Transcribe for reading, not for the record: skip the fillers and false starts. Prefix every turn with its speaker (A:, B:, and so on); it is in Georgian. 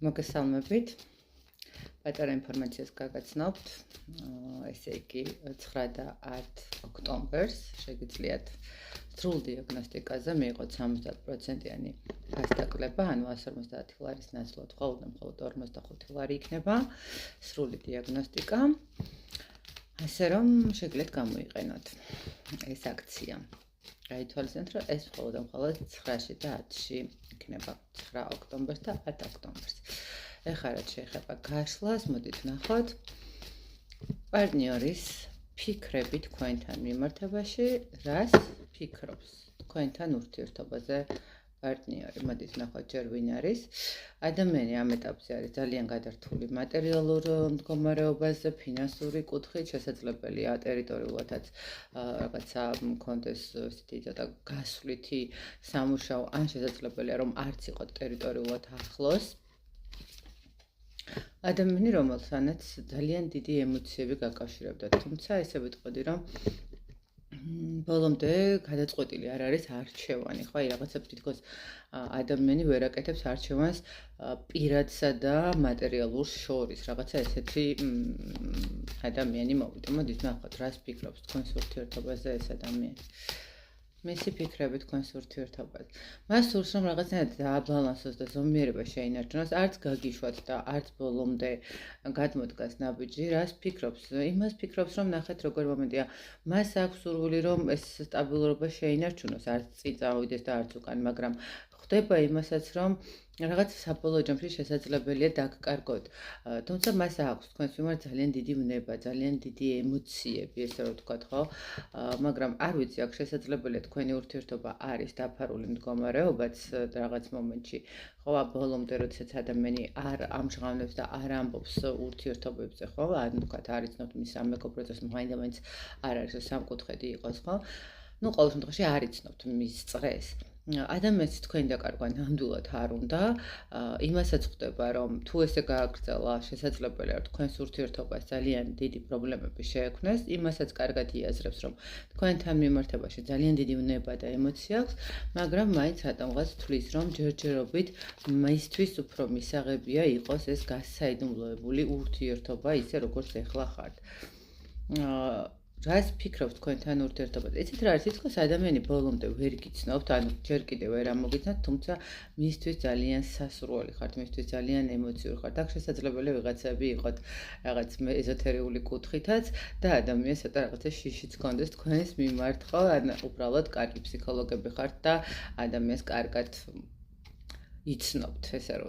A: მოგესალმებით. პატარა ინფორმაციას გაგაცნობთ. ესე იგი 9 და 10 ოქტომბერს შეგიძლიათ სრულ დიაგნოსტიკაზე მიიღოთ 70%-იანი ფასდაკლება, ანუ 150 ლარის ნაცვლად მხოლოდ 45 ლარი იქნება სრული დიაგნოსტიკა. ასე რომ შეგიძლიათ გამოიყენოთ ეს აქცია. გაითვალისწინეთ, რომ ეს მხოლოდ 9-ში და 10-ში იქნება 9 ოქტომბერს და 10 ოქტომბერს. ეხლა რაც შეეხება გაშლას, მოდით ვნახოთ პარტნიორის ფიქრები თქვენთან მიმართებაში, რას ფიქრობს თქვენთან ურთიერთობაზე პარტნიორი. მოდით ვნახოთ ჯერ ვინ არის. ადამიანი ამ ეტაპზე არის ძალიან გადართული მატერიალურ მდგომარეობაზე, ფინანსური კუთხით, შესაძლებელია ტერიტორიულადაც რაღაცა მქონდეს ისეთი ცოტა გასვლითი სამუშაო, ან შესაძლებელია რომ არც იყოს ტერიტორიულად ახლოს. ადამიანი, რომელთანაც ძალიან დიდი ემოციები გაკავშირებდა, თუმცა ესე ვიტყოდი, რომ ბოლომდე გადაწყვეტილი არ არის არჩევანი, ხო, აი რაღაცა თითქოს ადამიანი ვერ აკეთებს არჩევანს პირადსა და მატერიალურ შორის, რაღაცა ესეთი ადამიანი მოვიდა. მოდით ვნახოთ, რას ფიქრობს თქვენს ურთიერთობაზე ეს ადამიანი. მისი ფიქრები თქვენს ურთიერთობაზე. მას სურს, რომ რაღაცნაირად დააბალანსოს და ზომიერება შეინარჩუნოს, არც გაგიშვათ და არც ბოლომდე გადმოდგას ნაბიჯი. რას ფიქრობს? იმას ფიქრობს, რომ ნახეთ როგორ მომენტია. მას აქვს სურვილი, რომ ეს სტაბილურობა შეინარჩუნოს, არც წინ წავიდეს და არც უკან, მაგრამ ხდება იმასაც, რომ რაღაც საბოლოო ჯამში შესაძლებელია დაგკარგოთ. თუმცა მას აქვს თქვენს მიმართ ძალიან დიდი ვნება, ძალიან დიდი ემოციები, ესე რომ ვთქვათ, ხო? მაგრამ არ ვიცი, აქ შესაძლებელია თქვენი ურთიერთობა არის დაფარული მდგომარეობაც რაღაც მომენტში. ხო, ბოლომდე როდესაც ადამიანი არ ამჟღავნებს და არ ამბობს ურთიერთობებზე, ხო? ან ვთქვათ, არ იცნობთ მის სამეგობროზე, მაინც არ არის სამკუთხედი იყოს, ხო? ნუ ყოველ შემთხვევაში არ იცნობთ მის წრეს. ადამიანს თქვენი დაკარგვა ნამდვილად არ უნდა. იმასაც ხვდება, რომ თუ ესე გააგრძელა, შესაძლებელია რომ თქვენს ურთიერთობას ძალიან დიდი პრობლემები შეექმნეს. იმასაც კარგად იაზრებს, რომ თქვენთან მიმართებაში ძალიან დიდი ვნება და ემოცია აქვს, მაგრამ მაინც რატომღაც თვლის, რომ ჯერჯერობით მისთვის უფრო მისაღებია იყოს ეს გასაიდუმლოებული ურთიერთობა, ისე როგორც ეხლა ხართ. რას ფიქრობთ თქვენთან ურთიერთობაზე? იცით რა არის, თითქოს ადამიანი ბოლომდე ვერ გიცნობთ, ანუ ჯერ კიდევ ვერ ამოგიცნობთ, თუმცა მისთვის ძალიან სასურველი ხართ, მისთვის ძალიან ემოციური ხართ. აქ შესაძლებელია ვიღაცები იყოთ რაღაც ეზოთერიული კუთხითაც და ადამიანს ცოტა რაღაცა შიშიც გქონდეს თქვენს მიმართ, ხო? ან უბრალოდ კარგი ფსიქოლოგები ხართ და ადამიანს კარგად იცნობთ, ესე რომ